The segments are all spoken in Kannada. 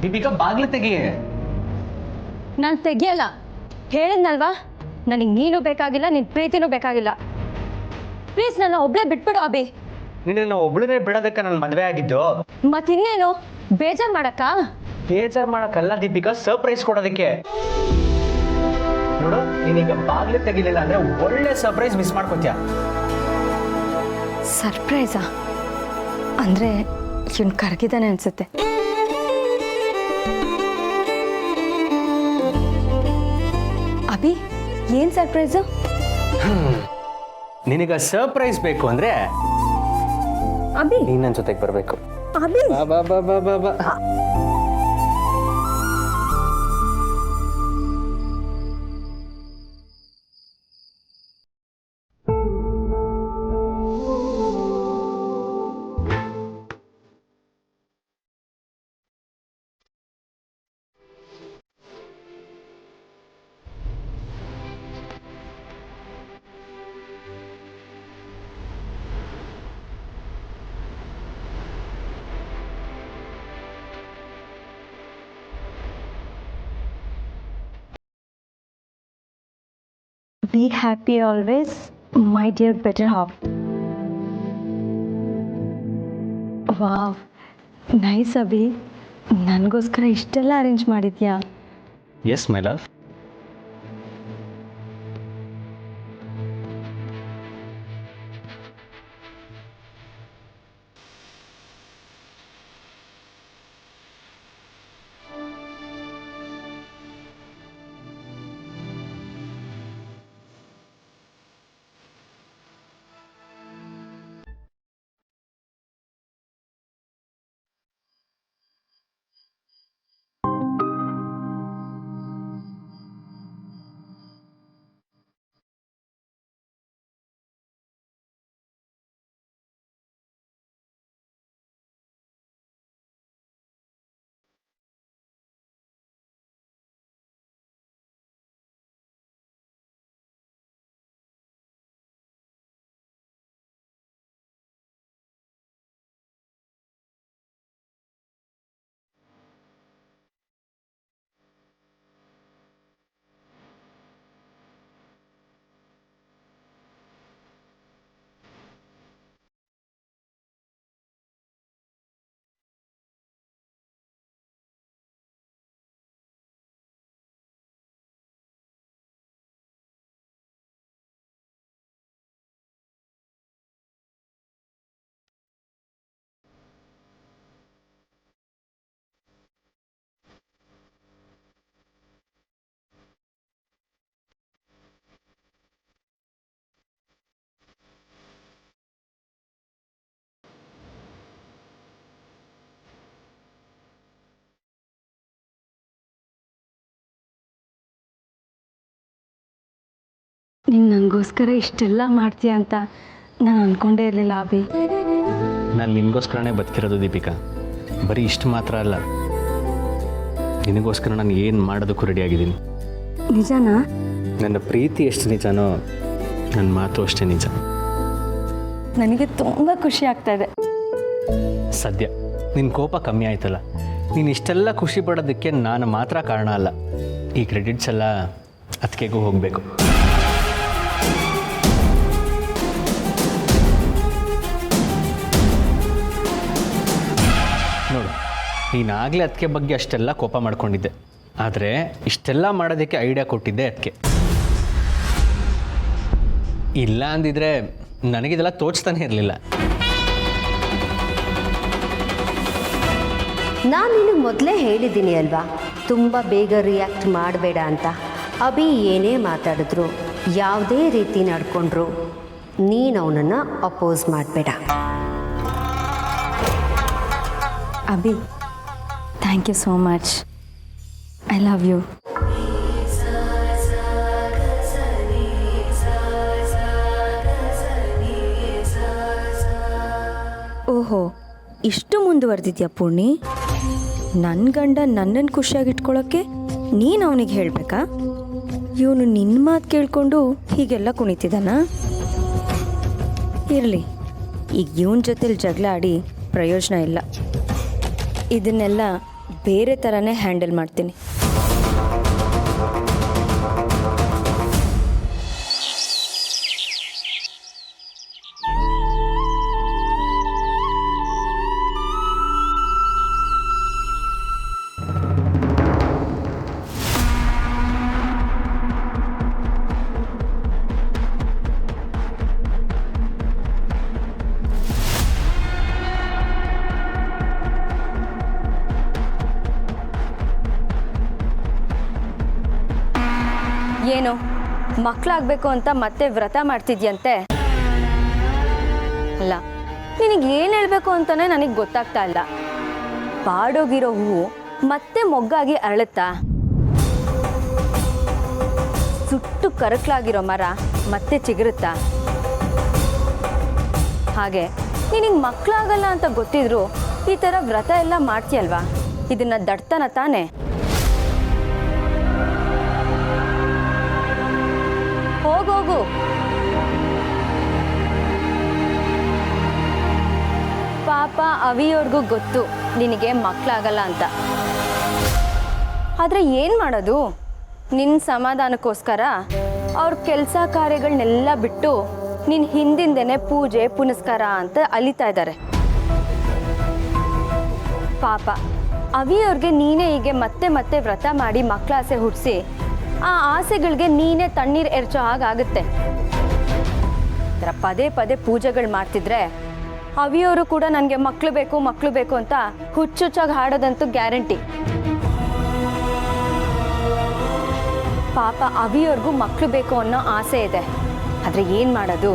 ದೀಪಿಕಾ ಬಾಗ್ಲು ತೆಗಿ. ನಾನು ತೆಗಿಯಲ್ಲ, ಹೇಳಿದ್ನಲ್ವಾ ನನಗೆ ನೀನು ಬೇಕಾಗಿಲ್ಲ, ನಿನ್ನ ಪ್ರೀತಿನೂ ಬೇಕಾಗಿಲ್ಲ. ಪ್ಲೀಸ್ ನನ್ನ ಒಬ್ಬಳೇ ಬಿಟ್ಬಿಡು ಅಭಿ. ನಿನ್ನ ಒಬ್ಳನ್ನೇ ಬಿಡೋದಕ್ಕೆ ನಾನು ಮದುವೆ ಆಗಿದ್ದು. ಮತ್ತಿನ್ನೇನು ಬೇಜಾರು ಮಾಡಕ್ಕ? ಬೇಜಾರು ಮಾಡಕ್ಕಲ್ಲ ದೀಪಿಕಾ, ಸರ್ಪ್ರೈಸ್ ಕೊಡೋದಕ್ಕೆ. ನೋಡು, ನೀನೀಗ ಬಾಗ್ಲು ತೆಗಿಲಿಲ್ಲ ಅಂದ್ರೆ ಒಳ್ಳೆ ಸರ್ಪ್ರೈಸ್ ಮಿಸ್ ಮಾಡ್ಕೋತೀಯ. ಸರ್ಪ್ರೈಸಾ? ಅಂದರೆ ಇವನು ಕರಗಿದ್ದಾನೆ ಅನ್ಸುತ್ತೆ. ಅಭಿ, ಏನು ಸರ್ಪ್ರೈಸು? ನಿನಗ ಸರ್ಪ್ರೈಸ್ ಬೇಕು ಅಂದ್ರೆ ಅಭಿ ನೀನ್ ನನ್ನ ಜೊತೆಗೆ ಬರಬೇಕು. ಅಭಿ ಬಾ ಬಾ ಬಾ ಬಾ ಬಾ. Be happy always, my dear better half. Wow, nice Abhi. ನನಗೋಸ್ಕರ ಇಷ್ಟೆಲ್ಲ ಅರೇಂಜ್ ಮಾಡಿದ್ಯಾ? Yes my love. ನೀನು ನನಗೋಸ್ಕರ ಇಷ್ಟೆಲ್ಲ ಮಾಡ್ತೀಯ ಅಂತ ನಾನು ಅಂದ್ಕೊಂಡೇ ಇರಲಿಲ್ಲ ಅಭಿ. ನಾನು ನಿನಗೋಸ್ಕರನೇ ಬದುಕಿರೋದು ದೀಪಿಕಾ. ಬರೀ ಇಷ್ಟು ಮಾತ್ರ ಅಲ್ಲ, ನಿನಗೋಸ್ಕರ ನಾನು ಏನು ಮಾಡೋದಕ್ಕೂ ರೆಡಿಯಾಗಿದ್ದೀನಿ. ನಿಜನಾ? ನನ್ನ ಪ್ರೀತಿ ಎಷ್ಟು ನಿಜನೋ ನನ್ನ ಮಾತು ಅಷ್ಟೇ ನಿಜ. ನನಗೆ ತುಂಬ ಖುಷಿ ಆಗ್ತಾ ಇದೆ. ಸದ್ಯ ನಿನ್ನ ಕೋಪ ಕಮ್ಮಿ ಆಯ್ತಲ್ಲ. ನೀನು ಇಷ್ಟೆಲ್ಲ ಖುಷಿ ಪಡೋದಕ್ಕೆ ನಾನು ಮಾತ್ರ ಕಾರಣ ಅಲ್ಲ. ಈ ಕ್ರೆಡಿಟ್ಸ್ ಎಲ್ಲ ಅದಕ್ಕೆಗೂ ಹೋಗಬೇಕು. ನೋಡು, ನೀನಾಗಲೇ ಅದಕ್ಕೆ ಬಗ್ಗೆ ಅಷ್ಟೆಲ್ಲ ಕೋಪ ಮಾಡ್ಕೊಂಡಿದ್ದೆ, ಆದರೆ ಇಷ್ಟೆಲ್ಲ ಮಾಡೋದಕ್ಕೆ ಐಡಿಯಾ ಕೊಟ್ಟಿದ್ದೆ ಅದಕ್ಕೆ. ಇಲ್ಲ ಅಂದಿದ್ರೆ ನನಗಿದೆಲ್ಲ ತೋಚ್ತಾನೆ ಇರಲಿಲ್ಲ. ನಾನು ನಿನಗೆ ಮೊದಲೇ ಹೇಳಿದ್ದೀನಿ ಅಲ್ವಾ, ತುಂಬ ಬೇಗ ರಿಯಾಕ್ಟ್ ಮಾಡಬೇಡ ಅಂತ. ಅಭಿ ಏನೇ ಮಾತಾಡಿದ್ರು, ಯಾವುದೇ ರೀತಿ ನಡ್ಕೊಂಡ್ರು, ನೀನು ಅವನನ್ನು ಅಪೋಸ್ ಮಾಡಬೇಡ. Abhi, thank you so much. I love you. ಓಹೋ, ಇಷ್ಟು ಮುಂದುವರೆದಿದ್ಯಾ ಪೂರ್ಣಿ? ನನ್ನ ಗಂಡ ನನ್ನನ್ನು ಖುಷಿಯಾಗಿಟ್ಕೊಳ್ಳೋಕ್ಕೆ ನೀನು ಅವನಿಗೆ ಹೇಳಬೇಕಾ? ಇವನು ನಿನ್ನ ಮಾತು ಕೇಳಿಕೊಂಡು ಹೀಗೆಲ್ಲ ಕುಣಿತಿದ್ದಾನ? ಇರಲಿ, ಈಗ ಇವನ ಜೊತೆಲಿ ಜಗಳ ಆಡಿ ಪ್ರಯೋಜನ ಇಲ್ಲ. ಇದನ್ನೆಲ್ಲ ಬೇರೆ ಥರನೇ ಹ್ಯಾಂಡಲ್ ಮಾಡ್ತೀನಿ. ಏನು ಮಕ್ಕಳಾಗಬೇಕು ಅಂತ ಮತ್ತೆ ವ್ರತ ಮಾಡ್ತಿದ್ಯಂತೆ? ಅಲ್ಲ, ನಿನಗೆ ಏನು ಹೇಳಬೇಕು ಅಂತಲೇ ನನಗೆ ಗೊತ್ತಾಗ್ತಾ ಇಲ್ಲ. ಬಾಡೋಗಿರೋ ಹೂವು ಮತ್ತೆ ಮೊಗ್ಗಾಗಿ ಅರಳುತ್ತಾ? ಸುಟ್ಟು ಕರಕಲಾಗಿರೋ ಮರ ಮತ್ತೆ ಚಿಗುರುತ್ತಾ? ಹಾಗೆ ನಿನಗೆ ಮಕ್ಕಳಾಗಲ್ಲ ಅಂತ ಗೊತ್ತಿದ್ರು ಈ ಥರ ವ್ರತ ಎಲ್ಲ ಮಾಡ್ತೀಯಲ್ವಾ? ಇದನ್ನ ದಡ್ತನ ತಾನೇ? ಹೋಗೋಗು. ಪಾಪ ಅವಿಯವ್ರಿಗೂ ಗೊತ್ತು ನಿನಗೆ ಮಕ್ಕಳಾಗಲ್ಲ ಅಂತ. ಆದರೆ ಏನು ಮಾಡೋದು? ನಿನ್ನ ಸಮಾಧಾನಕ್ಕೋಸ್ಕರ ಅವ್ರ ಕೆಲಸ ಕಾರ್ಯಗಳನ್ನೆಲ್ಲ ಬಿಟ್ಟು ನಿನ್ನ ಹಿಂದಿಂದನೇ ಪೂಜೆ ಪುನಸ್ಕಾರ ಅಂತ ಅಲಿತಾ ಇದ್ದಾರೆ. ಪಾಪ ಅವಿಯವ್ರಿಗೆ ನೀನೇ ಹೀಗೆ ಮತ್ತೆ ಮತ್ತೆ ವ್ರತ ಮಾಡಿ ಮಕ್ಕಳ ಆಸೆ ಹುಟ್ಟಿಸಿ ಆ ಆಸೆಗಳಿಗೆ ನೀನೇ ತಣ್ಣೀರು ಎರಚೋ ಹಾಗಾಗುತ್ತೆ. ಥರ ಪದೇ ಪದೇ ಪೂಜೆಗಳು ಮಾಡ್ತಿದ್ರೆ ಅವಿಯವರು ಕೂಡ ನನಗೆ ಮಕ್ಕಳು ಬೇಕು ಅಂತ ಹುಚ್ಚುಚ್ಚಾಗಿ ಹಾಡೋದಂತೂ ಗ್ಯಾರಂಟಿ. ಪಾಪ ಅವಿಯವ್ರಿಗೂ ಮಕ್ಕಳು ಬೇಕು ಅನ್ನೋ ಆಸೆ ಇದೆ. ಆದರೆ ಏನು ಮಾಡೋದು?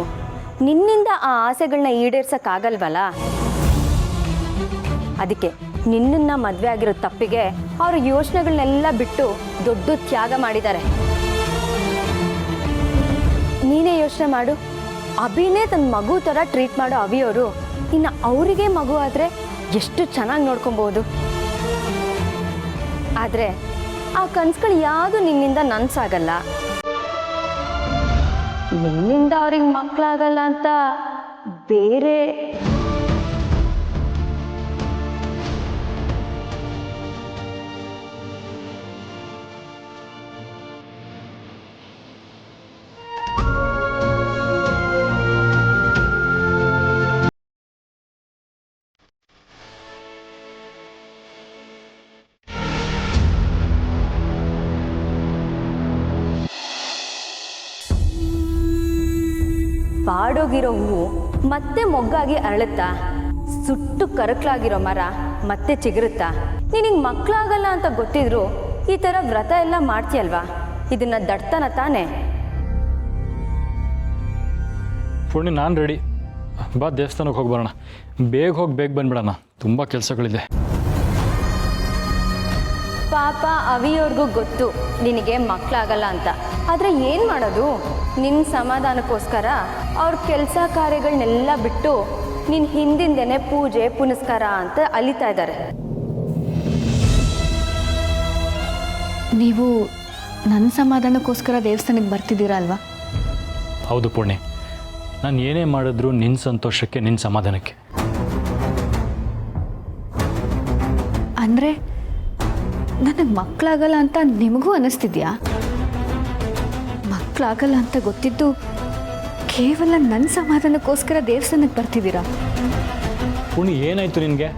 ನಿನ್ನಿಂದ ಆ ಆಸೆಗಳನ್ನ ಈಡೇರ್ಸೋಕ್ಕಾಗಲ್ವಲ್ಲ. ಅದಕ್ಕೆ ನಿನ್ನನ್ನು ಮದುವೆ ಆಗಿರೋ ತಪ್ಪಿಗೆ ಅವ್ರ ಯೋಚನೆಗಳನ್ನೆಲ್ಲ ಬಿಟ್ಟು ದೊಡ್ಡ ತ್ಯಾಗ ಮಾಡಿದ್ದಾರೆ. ನೀನೇ ಯೋಚನೆ ಮಾಡು. ಅಭಿನೇ ತನ್ನ ಮಗು ಥರ ಟ್ರೀಟ್ ಮಾಡೋ ಅವಿಯವರು ಇನ್ನು ಅವರಿಗೆ ಮಗು ಆದರೆ ಎಷ್ಟು ಚೆನ್ನಾಗಿ ನೋಡ್ಕೊಬೋದು. ಆದರೆ ಆ ಕನಸುಗಳು ಯಾವುದು ನಿನ್ನಿಂದ ನನಸಾಗಲ್ಲ. ನಿನ್ನಿಂದ ಅವ್ರಿಗೆ ಮಕ್ಕಳಾಗಲ್ಲ ಅಂತ ಬೇರೆ ಬಾಡೋಗಿರೋ ಹೂವು ಮತ್ತೆ ಮೊಗ್ಗಾಗಿ ಅರಳುತ್ತಾ? ಸುಟ್ಟು ಕರಕಲಾಗಿರೋ ಮರ ಮತ್ತೆ ಚಿಗುರುತ್ತಾ? ನಿನಗೆ ಮಕ್ಕಳಾಗಲ್ಲ ಅಂತ ಗೊತ್ತಿದ್ರು ಈ ಥರ ವ್ರತ ಎಲ್ಲ ಮಾಡ್ತೀಯಲ್ವಾ? ಇದನ್ನ ದಡ್ತನ ತಾನೇ? ಪೂರ್ಣಿ, ನಾನು ರೆಡಿ. ಬಾ, ದೇವಸ್ಥಾನಕ್ಕೆ ಹೋಗಿ ಬರೋಣ. ಬೇಗ ಬಂದ್ಬಿಡೋಣ, ತುಂಬ ಕೆಲಸಗಳಿದೆ. ಪಾಪ ಅವಿಯವ್ರಿಗೂ ಗೊತ್ತು ನಿನಗೆ ಮಕ್ಕಳಾಗಲ್ಲ ಅಂತ. ಆದರೆ ಏನು ಮಾಡೋದು? ನಿನ್ನ ಸಮಾಧಾನಕ್ಕೋಸ್ಕರ ಅವ್ರ ಕೆಲಸ ಕಾರ್ಯಗಳನ್ನೆಲ್ಲ ಬಿಟ್ಟು ನಿನ್ನ ಹಿಂದಿಂದನೇ ಪೂಜೆ ಪುನಸ್ಕಾರ ಅಂತ ಅಲಿತಾ ಇದ್ದಾರೆ. ನೀವು ನನ್ನ ಸಮಾಧಾನಕ್ಕೋಸ್ಕರ ದೇವಸ್ಥಾನಕ್ಕೆ ಬರ್ತಿದ್ದೀರಾ ಅಲ್ವಾ? ಹೌದು ಪೂರ್ಣಿ, ನಾನು ಏನೇ ಮಾಡಿದ್ರು ನಿನ್ನ ಸಂತೋಷಕ್ಕೆ, ನಿನ್ನ ಸಮಾಧಾನಕ್ಕೆ. ಅಂದರೆ ನನಗೆ ಮಕ್ಕಳಾಗಲ್ಲ ಅಂತ ನಿಮಗೂ ಅನ್ನಿಸ್ತಿದ್ಯಾ? ಮಕ್ಕಳಾಗಲ್ಲ ಅಂತ ಗೊತ್ತಿದ್ದು ಕೇವಲ ನನ್ನ ಸಮಾಧಾನಕ್ಕೋಸ್ಕರ ದೇವಸ್ಥಾನಕ್ಕೆ ಬರ್ತಿದ್ದೀರಾ? ಪೂರ್ಣಿ, ಏನಾಯಿತು ನಿನಗೆ?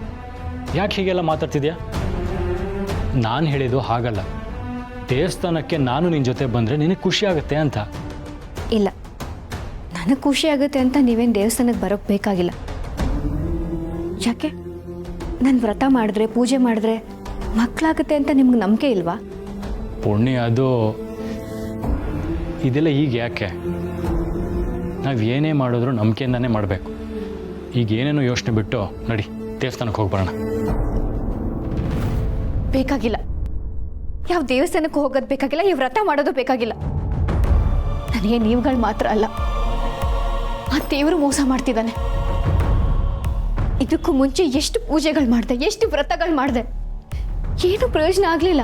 ಯಾಕೆ ಹೀಗೆಲ್ಲ ಮಾತಾಡ್ತಿದ್ಯಾ? ನಾನು ಹೇಳಿದ್ದು ಹಾಗಲ್ಲ. ದೇವಸ್ಥಾನಕ್ಕೆ ನಾನು ನಿನ್ನ ಜೊತೆ ಬಂದರೆ ನಿನಗೆ ಖುಷಿ ಆಗುತ್ತೆ ಅಂತ. ಇಲ್ಲ, ನನಗೆ ಖುಷಿ ಆಗುತ್ತೆ ಅಂತ ನೀವೇನು ದೇವಸ್ಥಾನಕ್ಕೆ ಬರೋಕ್ಕೆ ಬೇಕಾಗಿಲ್ಲ. ಯಾಕೆ? ನಾನು ವ್ರತ ಮಾಡಿದ್ರೆ, ಪೂಜೆ ಮಾಡಿದ್ರೆ ಮಕ್ಕಳಾಗುತ್ತೆ ಅಂತ ನಿಮ್ಗೆ ನಂಬಿಕೆ ಇಲ್ವಾ? ಪುಣ್ಯ, ಅದು ಇದೆಲ್ಲ ಈಗ ಯಾಕೆ? ನಾವು ಏನೇ ಮಾಡಿದ್ರು ನಂಬಿಕೆಯಿಂದನೇ ಮಾಡಬೇಕು. ಈಗ ಏನೇನೋ ಯೋಚನೆ ಬಿಟ್ಟು ನಡಿ, ದೇವಸ್ಥಾನಕ್ಕೆ ಹೋಗಿ ಬರೋಣ. ಬೇಕಾಗಿಲ್ಲ. ಯಾವ ದೇವಸ್ಥಾನಕ್ಕೆ ಹೋಗೋದು ಬೇಕಾಗಿಲ್ಲ, ಈ ವ್ರತ ಮಾಡೋದು ಬೇಕಾಗಿಲ್ಲ. ನನಗೆ ನೀವುಗಳು ಮಾತ್ರ ಅಲ್ಲ, ಆ ದೇವರು ಮೋಸ ಮಾಡ್ತಿದ್ದಾನೆ. ಇದಕ್ಕೂ ಮುಂಚೆ ಎಷ್ಟು ಪೂಜೆಗಳು ಮಾಡಿದೆ, ಎಷ್ಟು ವ್ರತಗಳು ಮಾಡಿದೆ, ಏನೂ ಪ್ರಯೋಜನ ಆಗಲಿಲ್ಲ.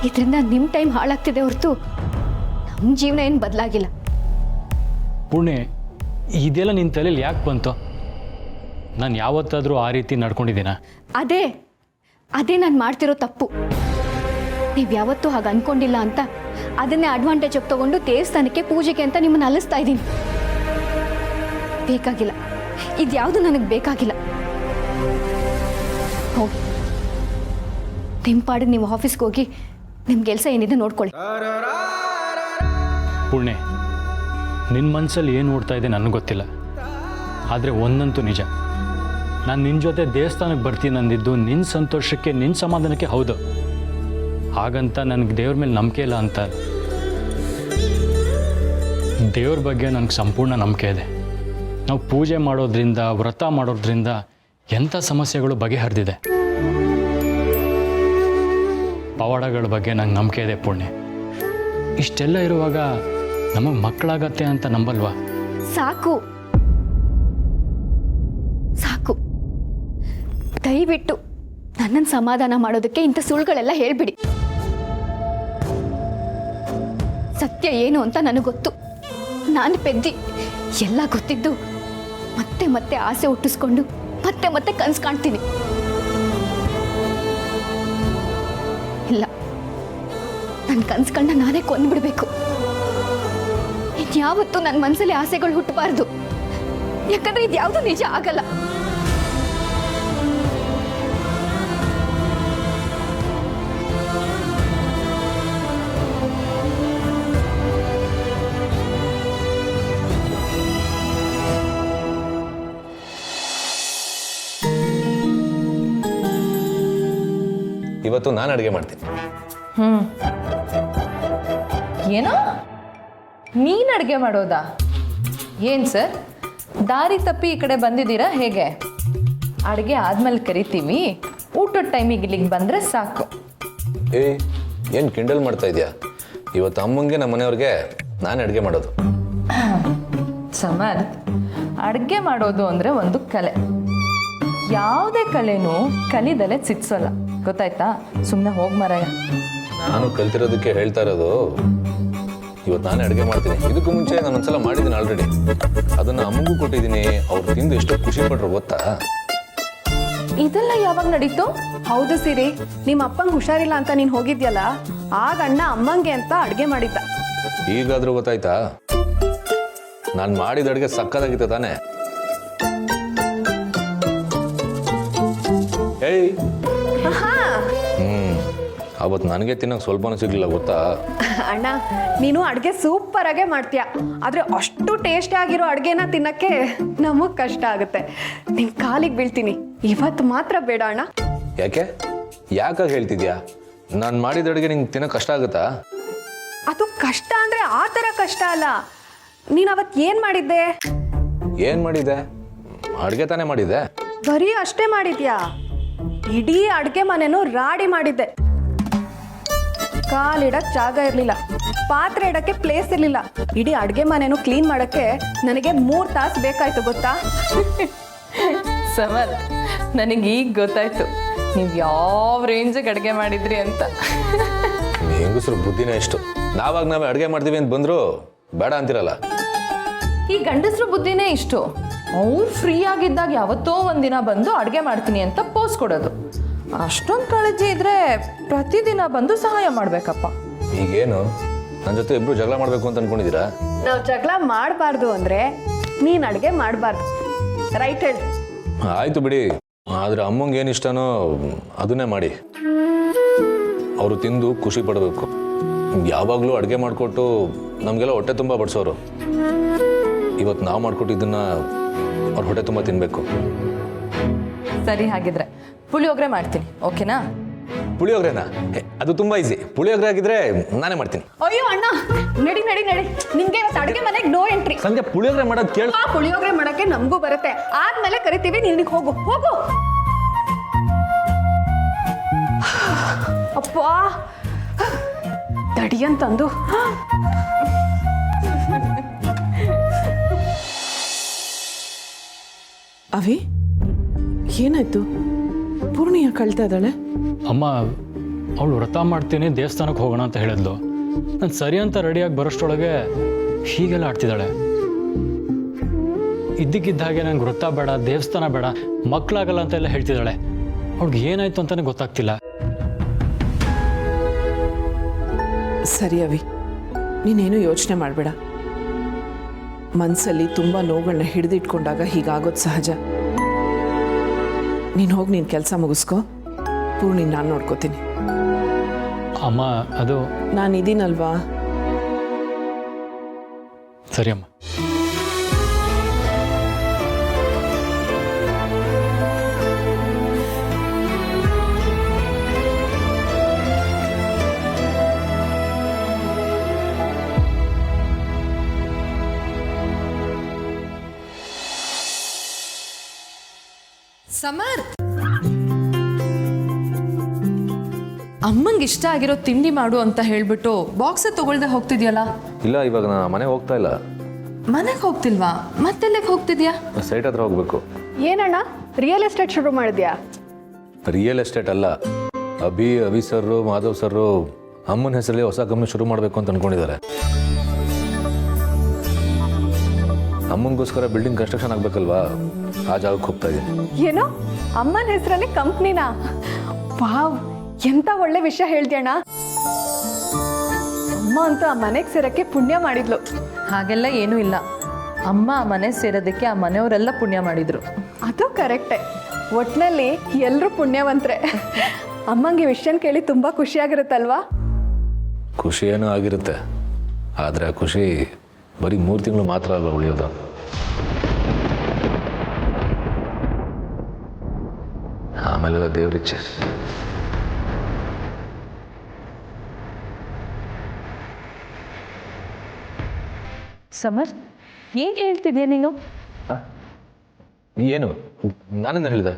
ಇದರಿಂದ ನಿಮ್ಮ ಟೈಮ್ ಹಾಳಾಗ್ತಿದೆ ಹೊರತು ನಮ್ಮ ಜೀವನ ಏನು ಬದಲಾಗಿಲ್ಲ. ಪುಣ್ಯ, ಇದೆಲ್ಲ ನಿನ್ನ ತಲೆಯಲ್ಲಿ ಯಾಕೆ ಬಂತು? ನಾನು ಯಾವತ್ತಾದರೂ ಆ ರೀತಿ ನಡ್ಕೊಂಡಿದ್ದೀನ? ಅದೇ ಅದೇ ನಾನು ಮಾಡ್ತಿರೋ ತಪ್ಪು. ನೀವು ಯಾವತ್ತೂ ಹಾಗೆ ಅಂದ್ಕೊಂಡಿಲ್ಲ ಅಂತ ಅದನ್ನೇ ಅಡ್ವಾಂಟೇಜ್ ಆಗಿ ತಗೊಂಡು ದೇವಸ್ಥಾನಕ್ಕೆ ಪೂಜೆಗೆ ಅಂತ ನಿಮ್ಮನ್ನು ಅಲಿಸ್ತಾ ಇದ್ದೀನಿ. ಬೇಕಾಗಿಲ್ಲ, ಇದ್ಯಾವುದು ನನಗೆ ಬೇಕಾಗಿಲ್ಲ. ಹೋಗಿ ನಿಮ್ಮ ಪಾಡಿಗೆ ನೀವು ಆಫೀಸ್ಗೆ ಹೋಗಿ ನಿಮ್ಮ ಕೆಲಸ ಏನಿದೆ ನೋಡ್ಕೊಳ್ಳಿ. ಪುಣ್ಯ, ನಿನ್ನ ಮನಸ್ಸಲ್ಲಿ ಏನು ನೋಡ್ತಾ ಇದೆ ನನಗೆ ಗೊತ್ತಿಲ್ಲ. ಆದರೆ ಒಂದಂತೂ ನಿಜ, ನಾನು ನಿನ್ನ ಜೊತೆ ದೇವಸ್ಥಾನಕ್ಕೆ ಬರ್ತೀನಿ ಅಂದಿದ್ದು ನಿನ್ನ ಸಂತೋಷಕ್ಕೆ, ನಿನ್ನ ಸಮಾಧಾನಕ್ಕೆ. ಹೌದು, ಹಾಗಂತ ನನಗೆ ದೇವ್ರ ಮೇಲೆ ನಂಬಿಕೆ ಇಲ್ಲ ಅಂತ. ದೇವ್ರ ಬಗ್ಗೆ ನನಗೆ ಸಂಪೂರ್ಣ ನಂಬಿಕೆ ಇದೆ. ನಾವು ಪೂಜೆ ಮಾಡೋದ್ರಿಂದ, ವ್ರತ ಮಾಡೋದ್ರಿಂದ ಎಂಥ ಸಮಸ್ಯೆಗಳು ಬಗೆಹರಿದಿದೆ. ಪವಾಡಗಳ ಬಗ್ಗೆ ನಂಗೆ ನಂಬಿಕೆ ಇದೆ ಪುಣ್ಯ. ಇಷ್ಟೆಲ್ಲ ಇರುವಾಗ ನಮಗೆ ಮಕ್ಕಳಾಗತ್ತೆ ಅಂತ ನಂಬಲ್ವಾ? ಸಾಕು ಸಾಕು, ದಯವಿಟ್ಟು ನನ್ನನ್ನು ಸಮಾಧಾನ ಮಾಡೋದಕ್ಕೆ ಇಂಥ ಸುಳ್ಳುಗಳೆಲ್ಲ ಹೇಳ್ಬಿಡಿ. ಸತ್ಯ ಏನು ಅಂತ ನನಗೆ ಗೊತ್ತು. ನಾನು ಪೆದ್ದಿ, ಎಲ್ಲ ಗೊತ್ತಿದ್ದು ಮತ್ತೆ ಮತ್ತೆ ಆಸೆ ಹುಟ್ಟಿಸ್ಕೊಂಡು ಮತ್ತೆ ಮತ್ತೆ ಕನಸು ಕಾಣ್ತೀನಿ. ಇಲ್ಲ, ನನ್ನ ಕನಸು ಕಂಡ ನಾನೇ ಕೊಂದ್ಬಿಡ್ಬೇಕು. ಇನ್ಯಾವತ್ತೂ ನನ್ನ ಮನಸ್ಸಲ್ಲಿ ಆಸೆಗಳು ಹುಟ್ಟಬಾರ್ದು. ಯಾಕಂದ್ರೆ ಇದ್ಯಾವುದು ನಿಜ ಆಗಲ್ಲ. ಇವತ್ತು ನಾನು ಅಡುಗೆ ಮಾಡ್ತೀನಿ. ಏನೋ ನೀನು ಅಡುಗೆ ಮಾಡೋದಾ? ಏನು ಸರ್, ದಾರಿ ತಪ್ಪಿ ಈ ಕಡೆ ಬಂದಿದ್ದೀರಾ ಹೇಗೆ? ಅಡುಗೆ ಆದ್ಮೇಲೆ ಕರಿತೀವಿ, ಊಟದ ಟೈಮಿಗೆ ಇಲ್ಲಿಗೆ ಬಂದರೆ ಸಾಕು. ಏನು ಕಿಂಡಲ್ ಮಾಡ್ತಾ ಇದೆಯಾ? ಇವತ್ತು ಅಮ್ಮಂಗೆ ನಮ್ಮ ಮನೆಯವ್ರಿಗೆ ನಾನು ಅಡುಗೆ ಮಾಡೋದು. ಸಮರ್, ಅಡುಗೆ ಮಾಡೋದು ಅಂದರೆ ಒಂದು ಕಲೆ. ಯಾವುದೇ ಕಲೆನೂ ಕಲಿದಲೆ ಸಿಕ್ಸೋಲ್ಲ, ಗೊತ್ತಾಯ್ತಾ? ಸುಮ್ಮನೆ ಹೋಗಿ ಮಾರಾಯ. ನಾನು ಕಲ್ತಿರೋದಕ್ಕೆ ಹೇಳ್ತಾ ಇರೋದು. ಇವತ್ತು ನಾನೇ ಅಡುಗೆ ಮಾಡ್ತೀನಿ. ಇದಕ್ಕೂ ಮುಂಚೆ ನಾನು ಒಂದ್ಸಲ ಮಾಡಿದ್ದೀನಿ ಆಲ್ರೆಡಿ. ಅದನ್ನು ಅಮ್ಮಗೂ ಕೊಟ್ಟಿದ್ದೀನಿ. ಅವ್ರು ತಿಂದು ಎಷ್ಟು ಖುಷಿ ಪಟ್ರು ಗೊತ್ತಾ? ಇದೆಲ್ಲ ಯಾವಾಗ ನಡೀತು? ಹೌದು ಸಿರಿ, ನಿಮ್ಮ ಅಪ್ಪಂಗೆ ಹುಷಾರಿಲ್ಲ ಅಂತ ನೀನು ಹೋಗಿದ್ಯಲ್ಲ, ಆಗ ಅಣ್ಣ ಅಮ್ಮಂಗೆ ಅಂತ ಅಡುಗೆ ಮಾಡಿದ್ದ. ಈಗಾದ್ರೂ ಗೊತ್ತಾಯ್ತಾ? ನಾನು ಮಾಡಿದ ಅಡುಗೆ ಸಕ್ಕತ್ತಾಗಿತ್ತು ತಾನೇ? ಏಯ್, ಅವತ್ತು ನನಗೆ ತಿನ್ನೋಕೆ ಸ್ವಲ್ಪನೂ ಸಿಗ್ಲಿಲ್ಲ ಗೊತ್ತಾ? ಅಣ್ಣ, ನೀನು ಅಡುಗೆ ಸೂಪರ್ ಆಗೇ ಮಾಡ್ತೀಯ. ಆದರೆ ಅಷ್ಟು ಟೇಸ್ಟಿ ಆಗಿರೋ ಅಡುಗೆನ ತಿನ್ನಕ್ಕೆ ನಮಗೆ ಕಷ್ಟ ಆಗುತ್ತೆ. ನಿನ್ನ ಕಾಲಿಗೆ ಬೀಳ್ತೀನಿ, ಇವತ್ತು ಮಾತ್ರ ಬೇಡ ಅಣ್ಣ. ಯಾಕಾಗ ಹೇಳ್ತಿದ್ಯಾ? ನಾನು ಮಾಡಿದ ಅಡುಗೆ ನಿಂಗೆ ತಿನ್ನೋಕೆ ಕಷ್ಟ ಆಗುತ್ತಾ? ಅದು ಕಷ್ಟ ಅಂದರೆ ಆ ಥರ ಕಷ್ಟ ಅಲ್ಲ. ನೀನು ಅವತ್ತು ಏನು ಮಾಡಿದ್ದೆ? ಏನು ಮಾಡಿದ್ದೆ? ಅಡುಗೆ ತಾನೇ ಮಾಡಿದ್ದೆ. ಬರೀ ಅಷ್ಟೇ ಮಾಡಿದ್ಯಾ? ಇಡೀ ಅಡುಗೆ ಮನೆನೂ ರಾಡಿ ಮಾಡಿದ್ದೆ. ಕಾಲಿಡಕ್ಕೆ ಜಾಗ ಇರಲಿಲ್ಲ, ಪಾತ್ರೆ ಇಡಕ್ಕೆ ಪ್ಲೇಸ್ ಇರಲಿಲ್ಲ. ಇಡೀ ಅಡುಗೆ ಮನೆನೂ ಕ್ಲೀನ್ ಮಾಡೋಕ್ಕೆ ನನಗೆ 3 ತಾಸು ಬೇಕಾಯ್ತು ಗೊತ್ತಾ? ಸಮರ್, ನನಗೆ ಈಗ ಗೊತ್ತಾಯ್ತು ನೀವು ಯಾವ ರೇಂಜಿಗೆ ಅಡುಗೆ ಮಾಡಿದ್ರಿ ಅಂತ. ಹೆಂಗಸ್ರು ಬುದ್ಧಿನೇ ಎಷ್ಟು. ನಾವೇ ಅಡುಗೆ ಮಾಡ್ತೀವಿ ಅಂತ ಬಂದ್ರು ಬೇಡ ಅಂತಿರಲ್ಲ. ಈ ಗಂಡಸ್ರು ಬುದ್ಧಿನೇ ಇಷ್ಟು. ಅವ್ರು ಫ್ರೀ ಆಗಿದ್ದಾಗ ಯಾವತ್ತೋ ಒಂದಿನ ಬಂದು ಅಡುಗೆ ಮಾಡ್ತೀನಿ ಅಂತ ಪೋಸ್ ಕೊಡೋದು. ಅಷ್ಟೊಂದು ಕಾಳಜಿ ಇದ್ರೆ ಪ್ರತಿದಿನ ಬಂದು ಸಹಾಯ ಮಾಡ್ಬೇಕಪ್ಪ. ಈಗೇನು ನನ್ನ ಜೊತೆ ಇಬ್ರು ಜಗಳ ಮಾಡಬೇಕು ಅಂತ ಅನ್ಕೊಂಡಿದ್ದೀರಾ? ನಾವು ಜಗಳ ಮಾಡಬಾರ್ದು ಅಂದರೆ ನೀನು ಅಡುಗೆ ಮಾಡಬಾರ್ದು, ರೈಟ್ ಹೇಳಿ? ಆಯ್ತು ಬಿಡಿ. ಆದ್ರೆ ಅಮ್ಮಂಗೆ ಏನು ಇಷ್ಟನೋ ಅದನ್ನೇ ಮಾಡಿ. ಅವರು ತಿಂದು ಖುಷಿ ಪಡಬೇಕು. ಯಾವಾಗಲೂ ಅಡುಗೆ ಮಾಡಿಕೊಟ್ಟು ನಮಗೆಲ್ಲ ಹೊಟ್ಟೆ ತುಂಬ ಬಡಿಸೋರು. ಇವತ್ತು ನಾವು ಮಾಡಿಕೊಟ್ಟಿದ್ದನ್ನ ಅವ್ರ ಹೊಟ್ಟೆ ತುಂಬ ತಿನ್ನಬೇಕು. ಸರಿ, ಹಾಗಿದ್ರೆ ಪುಳಿಯೋಗರೆ ಮಾಡ್ತೀನಿ, ಓಕೆನಾ? ಪುಳಿಯೋಗರೆನಾ? ಅದು ತುಂಬ ಈಸಿ. ಪುಳಿಯೋಗರೆ ಆಗಿದ್ರೆ ನಾನೇ ಮಾಡ್ತೀನಿ. ಅಯ್ಯೋ ಅಣ್ಣ, ನಡಿ ನಡಿ ನಡಿ, ನಿಮ್ಗೆ ಇವತ್ತು ಅಡುಗೆ ಮನೆಗೆ ನೋ ಎಂಟ್ರಿ. ಸಂಧ್ಯಾ, ಪುಳಿಯೋಗರೆ ಮಾಡೋದು ಕೇಳು. ಆ ಪುಳಿಯೋಗರೆ ಮಾಡೋಕ್ಕೆ ನಮಗೂ ಬರುತ್ತೆ, ಆದ್ಮೇಲೆ ಕರಿತೀವಿ. ನಿನಗೆ ಹೋಗು ಹೋಗು. ಅಪ್ಪ, ತಡಿ ಅಂತಂದು. ಅವಿ, ಏನಾಯ್ತು? ಪೂರ್ಣಿ ಯಾಕೆ ಕಳ್ತಾ ಇದ್ದಾಳೆ? ಅಮ್ಮ, ಅವಳು ವ್ರತ ಮಾಡ್ತೀನಿ, ದೇವಸ್ಥಾನಕ್ಕೆ ಹೋಗೋಣ ಅಂತ ಹೇಳಿದ್ಲು. ನಾನು ಸರಿ ಅಂತ ರೆಡಿಯಾಗಿ ಬರೋಷ್ಟೊಳಗೆ ಹೀಗೆಲ್ಲ ಆಡ್ತಿದ್ದಾಳೆ. ಇದ್ದಕ್ಕಿದ್ದ ಹಾಗೆ ನಂಗೆ ವ್ರತ ಬೇಡ, ದೇವಸ್ಥಾನ ಬೇಡ, ಮಕ್ಕಳಾಗಲ್ಲ ಅಂತೆಲ್ಲ ಹೇಳ್ತಿದ್ದಾಳೆ. ಅವ್ಳಿಗೆ ಏನಾಯ್ತು ಅಂತಾನೆ ಗೊತ್ತಾಗ್ತಿಲ್ಲ. ಸರಿ ಅವಿ, ನೀನೇನು ಯೋಚನೆ ಮಾಡಬೇಡ. ಮನಸ್ಸಲ್ಲಿ ತುಂಬ ನೋವುಗಳನ್ನ ಹಿಡಿದಿಟ್ಕೊಂಡಾಗ ಹೀಗಾಗೋದು ಸಹಜ. ನೀನು ಹೋಗಿ ನಿನ್ನ ಕೆಲಸ ಮುಗಿಸ್ಕೊ. ಪೂರ್ಣಿ ನಾನು ನೋಡ್ಕೋತೀನಿ. ಅಮ್ಮ, ಅದು ನಾನು ಇದೀನಲ್ವಾ. ಸರಿ ಅಮ್ಮ. ಸಮರ್, ಅಮ್ಮಂಗೆ ಇಷ್ಟ ಆಗಿರೋ ತಿಂಡಿ ಮಾಡು ಅಂತ ಹೇಳ್ಬಿಟ್ಟು ಬಾಕ್ಸೇ ತಗೊಳ್ದೆ ಹೋಗ್ತಿದ್ಯಲ್ಲ. ಇಲ್ಲ, ಇವಾಗ ನಾನು ಮನೆಗೆ ಹೋಗ್ತಾ ಇಲ್ಲ. ಮನೆಗೆ ಹೋಗ್ತಿಲ್ವಾ? ಮತ್ತೆಲ್ಲಿಗೆ ಹೋಗ್ತಿದ್ಯಾ? ಸೈಟ್ ಹತ್ರ ಹೋಗ್ಬೇಕು. ಏನಣ್ಣ ರಿಯಲ್ ಎಸ್ಟೇಟ್ ಶುರು ಮಾಡಿದ್ಯಾ? ರಿಯಲ್ ಎಸ್ಟೇಟ್ ಅಲ್ಲ, ಅಭಿ ಸರ್ರು ಮಾಧವ್ ಸರ್ರು ಅಮ್ಮನ ಹೆಸರಲ್ಲಿ ಹೊಸ ಕಂಪ್ನಿ ಶುರು ಮಾಡಬೇಕು ಅಂತ ಅನ್ಕೊಂಡಿದ್ದಾರೆ. ಅಮ್ಮನಿಗೋಸ್ಕರ ಬಿಲ್ಡಿಂಗ್ ಕನ್ಸ್ಟ್ರಕ್ಷನ್ ಆಗಬೇಕಲ್ವಾ, ಆ ಜಾಗಕ್ಕೆ ಹೋಗ್ತಾ ಇದ್ದೀನಿ. ಏನೋ ಅಮ್ಮನ ಹೆಸರಲ್ಲಿ ಕಂಪ್ನಿನಾ? ವಾವ್, ಎಂತ ಒಳ್ಳೆ ವಿಷಯ ಹೇಳ್ದ್ಯಣ್ಣ. ಅಮ್ಮ ಅಂತ ಆ ಮನೆಗೆ ಸೇರಕ್ಕೆ ಪುಣ್ಯ ಮಾಡಿದ್ಲು. ಹಾಗೆಲ್ಲ ಏನೂ ಇಲ್ಲ. ಅಮ್ಮ ಆ ಮನೆ ಸೇರೋದಕ್ಕೆ ಆ ಮನೆಯವರೆಲ್ಲ ಪುಣ್ಯ ಮಾಡಿದ್ರು. ಅದು ಕರೆಕ್ಟೇ. ಒಟ್ಟಿನಲ್ಲಿ ಎಲ್ಲರೂ ಪುಣ್ಯವಂತರೆ. ಅಮ್ಮಂಗೆ ವಿಷಯನ ಕೇಳಿ ತುಂಬ ಖುಷಿಯಾಗಿರುತ್ತಲ್ವಾ? ಖುಷಿ ಏನೂ ಆಗಿರುತ್ತೆ, ಆದರೆ ಆ ಖುಷಿ ಬರೀ 3 ತಿಂಗಳು ಮಾತ್ರ ಅಲ್ವಾ ಉಳಿಯೋದು. ಆಮೇಲೆಲ್ಲ ದೇವ್ರಿಚ್ಛೆ. ಸಮರ್, ಏನು ಹೇಳ್ತಿದ್ಯಾ ನೀನು? ಏನು ನಾನೇನು ಹೇಳಿದೆ?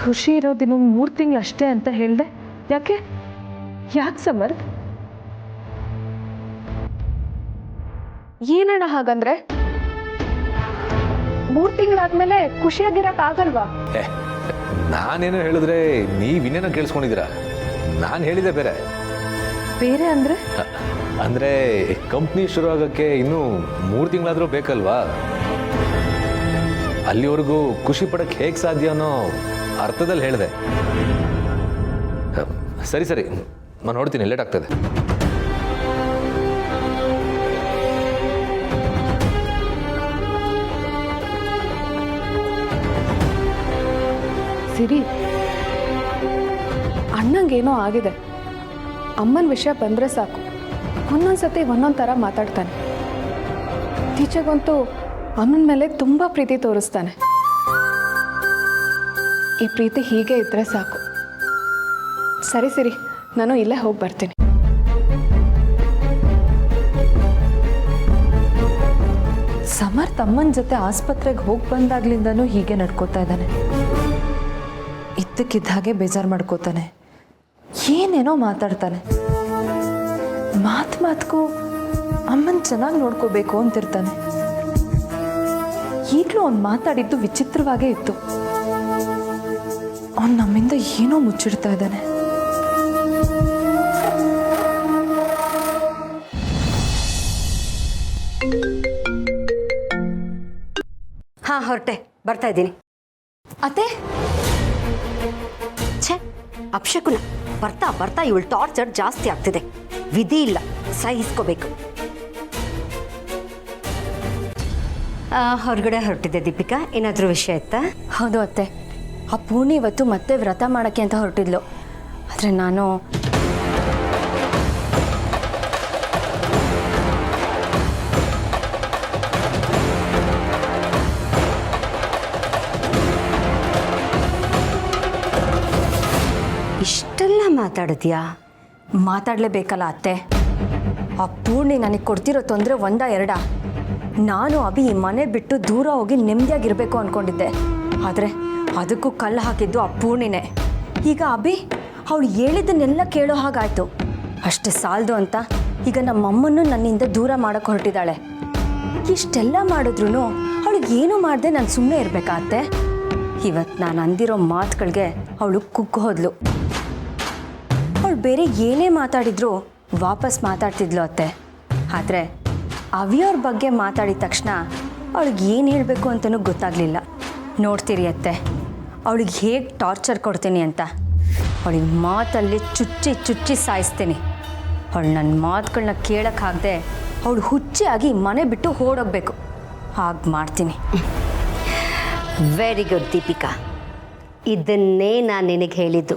ಖುಷಿ ಇರೋದಿನ 3 ತಿಂಗಳು ಅಷ್ಟೇ ಅಂತ ಹೇಳಿದೆ. ಯಾಕೆ ಸಮರ್? ಏನಣ್ಣ ಹಾಗಂದ್ರೆ? 3 ತಿಂಗಳಾದ್ಮೇಲೆ ಖುಷಿಯಾಗಿರಕ್ ಆಗಲ್ವಾ? ನಾನೇನೋ ಹೇಳಿದ್ರೆ ನೀವಿನ್ನೇನೋ ಕೇಳಿಸ್ಕೊಂಡಿದ್ದೀರಾ. ನಾನು ಹೇಳಿದೆ ಬೇರೆ. ಬೇರೆ ಅಂದರೆ? ಅಂದರೆ ಕಂಪ್ನಿ ಶುರು ಆಗೋಕ್ಕೆ ಇನ್ನೂ 3 ತಿಂಗಳಾದರೂ ಬೇಕಲ್ವಾ? ಅಲ್ಲಿವರೆಗೂ ಖುಷಿ ಪಡೋಕ್ಕೆ ಹೇಗೆ ಸಾಧ್ಯ ಅನ್ನೋ ಅರ್ಥದಲ್ಲಿ ಹೇಳಿದೆ. ಸರಿ ನಾನು ನೋಡ್ತೀನಿ, ಲೇಟ್ ಆಗ್ತದೆ. ಸಿರಿ, ಅಣ್ಣಂಗೇನೋ ಆಗಿದೆ. ಅಮ್ಮನ ವಿಷಯ ಬಂದರೆ ಸಾಕು, ಒಂದೊಂದ್ಸತಿ ಒಂದೊಂದು ಥರ ಮಾತಾಡ್ತಾನೆ. ಇತ್ತೀಚೆಗಂತೂ ಅಮ್ಮನ ಮೇಲೆ ತುಂಬ ಪ್ರೀತಿ ತೋರಿಸ್ತಾನೆ. ಈ ಪ್ರೀತಿ ಹೀಗೆ ಇದ್ದರೆ ಸಾಕು. ಸರಿ, ನಾನು ಇಲ್ಲೇ ಹೋಗಿ ಬರ್ತೀನಿ. ಸಮರ್ ತಮ್ಮನ ಜೊತೆ ಆಸ್ಪತ್ರೆಗೆ ಹೋಗಿ ಬಂದಾಗ್ಲಿಂದನೂ ಹೀಗೆ ನಡ್ಕೋತಾ ಇದ್ದಾನೆ. ಇದ್ದಕ್ಕಿದ್ದ ಹಾಗೆ ಬೇಜಾರು ಮಾಡ್ಕೋತಾನೆ, ಏನೇನೋ ಮಾತಾಡ್ತಾನೆ. ಮಾತ್ಗೂ ಅಮ್ಮನ ಚೆನ್ನಾಗಿ ನೋಡ್ಕೋಬೇಕು ಅಂತಿರ್ತಾನೆ. ಈಗಲೂ ಅವ್ನು ಮಾತಾಡಿದ್ದು ವಿಚಿತ್ರವಾಗೇ ಇತ್ತು. ಅವ್ನು ನಮ್ಮಿಂದ ಏನೋ ಮುಚ್ಚಿಡ್ತಾ ಇದ್ದಾನೆ. ಹಾಂ, ಹೊರಟೆ, ಬರ್ತಾ ಇದ್ದೀನಿ. ಅತ್ತೆ, ಛೇ, ಅಪ್ಶಕುನ ಬರ್ತಾ ಇವಳು ಟಾರ್ಚರ್ ಜಾಸ್ತಿ ಆಗ್ತಿದೆ. ವಿಧಿ ಇಲ್ಲ, ಸಹಿಸ್ಕೋಬೇಕು. ಹೊರಗಡೆ ಹೊರಟಿದೆ ದೀಪಿಕಾ, ಏನಾದರೂ ವಿಷಯ ಇತ್ತಾ? ಹೌದು ಅತ್ತೆ, ಆ ಪೂರ್ಣಿ ಇವತ್ತು ಮತ್ತೆ ವ್ರತ ಮಾಡೋಕ್ಕೆ ಅಂತ ಹೊರಟಿದ್ಲು. ಆದರೆ ನಾನು ಇಷ್ಟೆಲ್ಲ ಮಾತಾಡಿದ್ಯಾ? ಮಾತಾಡಲೇಬೇಕಲ್ಲ ಅತ್ತೆ. ಆ ಪೂರ್ಣಿ ನನಗೆ ಕೊಡ್ತಿರೋ ತೊಂದರೆ 1-2. ನಾನು ಅಭಿ ಈ ಮನೆ ಬಿಟ್ಟು ದೂರ ಹೋಗಿ ನೆಮ್ಮದಿಯಾಗಿರಬೇಕು ಅಂದ್ಕೊಂಡಿದ್ದೆ. ಆದರೆ ಅದಕ್ಕೂ ಕಲ್ಲು ಹಾಕಿದ್ದು ಆ ಪೂರ್ಣಿನೇ. ಈಗ ಅಭಿ ಅವಳು ಹೇಳಿದ್ದನ್ನೆಲ್ಲ ಕೇಳೋ ಹಾಗಾಯಿತು. ಅಷ್ಟೇ ಸಾಲದು ಅಂತ ಈಗ ನಮ್ಮಮ್ಮನ್ನು ನನ್ನಿಂದ ದೂರ ಮಾಡೋಕ್ಕೆ ಹೊರಟಿದ್ದಾಳೆ. ಇಷ್ಟೆಲ್ಲ ಮಾಡಿದ್ರು ಅವಳಿಗೆ ಏನೂ ಮಾಡದೆ ನಾನು ಸುಮ್ಮನೆ ಇರಬೇಕಾ ಅತ್ತೆ? ಇವತ್ತು ನಾನು ಅಂದಿರೋ ಮಾತುಗಳಿಗೆ ಅವಳು ಕುಗ್ಗು ಹೋದ್ಲು. ಅವಳು ಬೇರೆ ಏನೇ ಮಾತಾಡಿದ್ರು ವಾಪಸ್ ಮಾತಾಡ್ತಿದ್ಲು ಅತ್ತೆ. ಆದರೆ ಅವಿಯವ್ರ ಬಗ್ಗೆ ಮಾತಾಡಿದ ತಕ್ಷಣ ಅವಳಿಗೆ ಏನು ಹೇಳಬೇಕು ಅಂತಲೂ ಗೊತ್ತಾಗಲಿಲ್ಲ. ನೋಡ್ತೀರಿ ಅತ್ತೆ, ಅವಳಿಗೆ ಹೇಗೆ ಟಾರ್ಚರ್ ಕೊಡ್ತೀನಿ ಅಂತ. ಅವಳಿಗೆ ಮಾತಲ್ಲಿ ಚುಚ್ಚಿ ಚುಚ್ಚಿ ಸಾಯಿಸ್ತೀನಿ. ಅವಳು ನನ್ನ ಮಾತುಗಳನ್ನ ಕೇಳೋಕ್ಕಾಗದೆ ಅವಳು ಹುಚ್ಚಿಯಾಗಿ ಮನೆ ಬಿಟ್ಟು ಓಡೋಗ್ಬೇಕು. ಹಾಗೆ ಮಾಡ್ತೀನಿ. ವೆರಿ ಗುಡ್ ದೀಪಿಕಾ, ಇದನ್ನೇ ನಾನು ನಿನಗೆ ಹೇಳಿದ್ದು.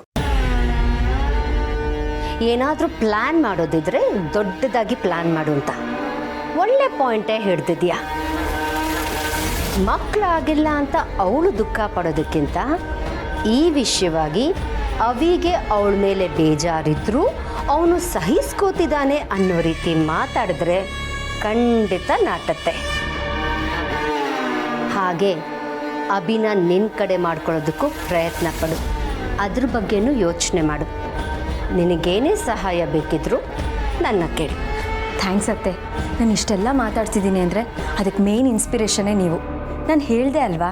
ಏನಾದರೂ ಪ್ಲ್ಯಾನ್ ಮಾಡೋದಿದ್ರೆ ದೊಡ್ಡದಾಗಿ ಪ್ಲ್ಯಾನ್ ಮಾಡು ಅಂತ. ಒಳ್ಳೆ ಪಾಯಿಂಟೇ ಹಿಡ್ದಿದ್ಯಾ. ಮಕ್ಕಳಾಗಿಲ್ಲ ಅಂತ ಅವಳು ದುಃಖ ಪಡೋದಕ್ಕಿಂತ ಈ ವಿಷಯವಾಗಿ ಅವಿಗೆ ಅವಳ ಮೇಲೆ ಬೇಜಾರಿದ್ರು ಅವನು ಸಹಿಸ್ಕೋತಿದ್ದಾನೆ ಅನ್ನೋ ರೀತಿ ಮಾತಾಡಿದ್ರೆ ಖಂಡಿತ ನಾಟತ್ತೆ. ಹಾಗೆ ಅಭಿನ ನಿನ್ನ ಕಡೆ ಮಾಡ್ಕೊಳ್ಳೋದಕ್ಕೂ ಪ್ರಯತ್ನ ಪಡು. ಅದ್ರ ಬಗ್ಗೆನೂ ಯೋಚನೆ ಮಾಡು. ನಿನಗೇನೇ ಸಹಾಯ ಬೇಕಿದ್ರೂ ನನ್ನ ಕೇಳಿ. ಥ್ಯಾಂಕ್ಸ್ ಅತ್ತೆ. ನಾನು ಇಷ್ಟೆಲ್ಲ ಮಾತಾಡ್ತಿದ್ದೀನಿ ಅಂದರೆ ಅದಕ್ಕೆ ಮೇನ್ ಇನ್ಸ್ಪಿರೇಷನ್ನೇ ನೀವು. ನಾನು ಹೇಳಿದೆ ಅಲ್ವಾ,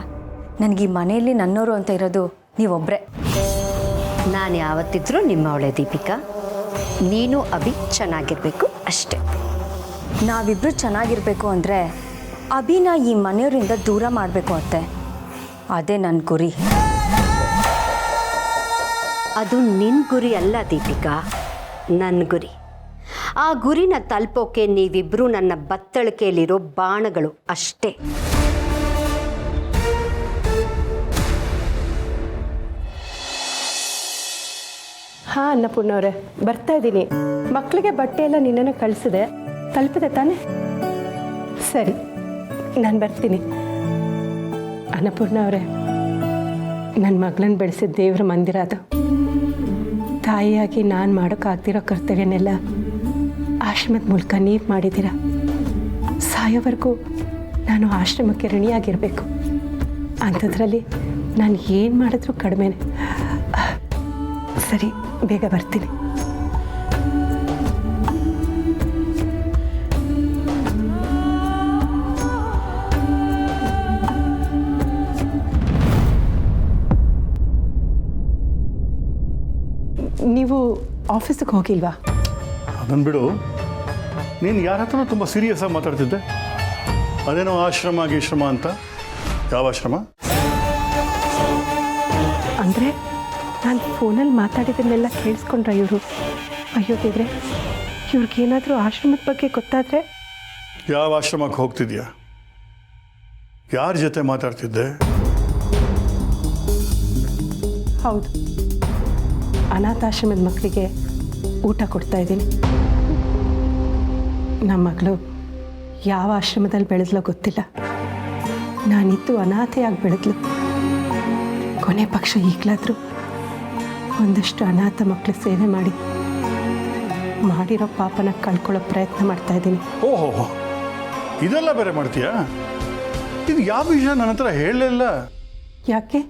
ನನಗೆ ಈ ಮನೆಯಲ್ಲಿ ನನ್ನೋರು ಅಂತ ಇರೋದು ನೀವೊಬ್ಬರೇ. ನಾನು ಯಾವತ್ತಿದ್ರೂ ನಿಮ್ಮವಳೆ ದೀಪಿಕಾ. ನೀನು ಅಭಿ ಚೆನ್ನಾಗಿರಬೇಕು ಅಷ್ಟೇ. ನಾವಿಬ್ಬರು ಚೆನ್ನಾಗಿರಬೇಕು ಅಂದರೆ ಅಭಿನ ಈ ಮನೆಯವರಿಂದ ದೂರ ಮಾಡಬೇಕು ಅತ್ತೆ. ಅದೇ ನನ್ನ ಗುರಿ. ಅದು ನಿನ್ನ ಗುರಿ ಅಲ್ಲ ದೀಪಿಕಾ, ನನ್ನ ಗುರಿ. ಆ ಗುರಿನ ತಲುಪೋಕೆ ನೀವಿಬ್ಬರು ನನ್ನ ಬತ್ತಳಿಕೆಯಲ್ಲಿರೋ ಬಾಣಗಳು ಅಷ್ಟೇ. ಹಾಂ ಅನ್ನಪೂರ್ಣವ್ರೆ, ಬರ್ತಾ ಇದ್ದೀನಿ. ಮಕ್ಕಳಿಗೆ ಬಟ್ಟೆ ಎಲ್ಲ ನಿನ್ನನ್ನು ಕಳಿಸಿದೆ, ತಲುಪಿದೆ ತಾನೇ? ಸರಿ, ನಾನು ಬರ್ತೀನಿ. ಅನ್ನಪೂರ್ಣ ಅವರೇ, ನನ್ನ ಮಗಳನ್ನ ಬೆಳೆಸಿದ ದೇವ್ರ ಮಂದಿರ ಅದು. ತಾಯಿಯಾಗಿ ನಾನು ಮಾಡೋಕ್ಕಾಗ್ದಿರೋ ಕರ್ತವ್ಯನೆಲ್ಲ ಆಶ್ರಮದ ಮೂಲಕ ನೀವು ಮಾಡಿದ್ದೀರ. ಸಾಯೋವರೆಗೂ ನಾನು ಆಶ್ರಮಕ್ಕೆ ಋಣಿಯಾಗಿರಬೇಕು. ಅಂಥದ್ರಲ್ಲಿ ನಾನು ಏನು ಮಾಡಿದ್ರೂ ಕಡಿಮೆನೆ. ಸರಿ, ಬೇಗ ಬರ್ತೀನಿ. ನೀವು ಆಫೀಸಿಗೆ ಹೋಗಿಲ್ವಾ? ಅದನ್ನು ಬಿಡು. ನೀನು ಯಾರ ಹತ್ರನೂ ತುಂಬ ಸೀರಿಯಸ್ ಆಗಿ ಮಾತಾಡ್ತಿದ್ದೆ. ಅದೇನೋ ಆಶ್ರಮ ಗೀಶ್ರಮ ಅಂತ. ಯಾವ ಆಶ್ರಮ? ಅಂದರೆ ನಾನು ಫೋನಲ್ಲಿ ಮಾತಾಡಿದ್ದನ್ನೆಲ್ಲ ಕೇಳಿಸ್ಕೊಂಡ್ರ ಇವರು? ಅಯ್ಯೋ ದೇವ್ರೆ, ಇವ್ರಿಗೇನಾದರೂ ಆಶ್ರಮದ ಬಗ್ಗೆ ಗೊತ್ತಾದರೆ? ಯಾವ ಆಶ್ರಮಕ್ಕೆ ಹೋಗ್ತಿದ್ಯಾ? ಯಾರ ಜೊತೆ ಮಾತಾಡ್ತಿದ್ದೆ? ಹೌದು, ಅನಾಥಾಶ್ರಮದ ಮಕ್ಕಳಿಗೆ ಊಟ ಕೊಡ್ತಾ ಇದ್ದೀನಿ. ನಮ್ಮ ಮಗಳು ಯಾವ ಆಶ್ರಮದಲ್ಲಿ ಬೆಳೆದ್ಲೋ ಗೊತ್ತಿಲ್ಲ. ನಾನಿದ್ದು ಅನಾಥೆಯಾಗಿ ಬೆಳೆದ್ಲು. ಕೊನೆ ಪಕ್ಷ ಈಗಲಾದರೂ ಒಂದಷ್ಟು ಅನಾಥ ಮಕ್ಕಳ ಸೇವೆ ಮಾಡಿರೋ ಪಾಪನ ಕಳ್ಕೊಳ್ಳೋ ಪ್ರಯತ್ನ ಮಾಡ್ತಾ ಇದ್ದೀನಿ. ಓಹೋ, ಇದೆಲ್ಲ ಬೇರೆ ಮಾಡ್ತೀಯಾ? ಇದು ಯಾವ ವಿಷಯ ನನ್ನ ಹತ್ರ ಹೇಳಲಿಲ್ಲ? ಯಾಕೆ?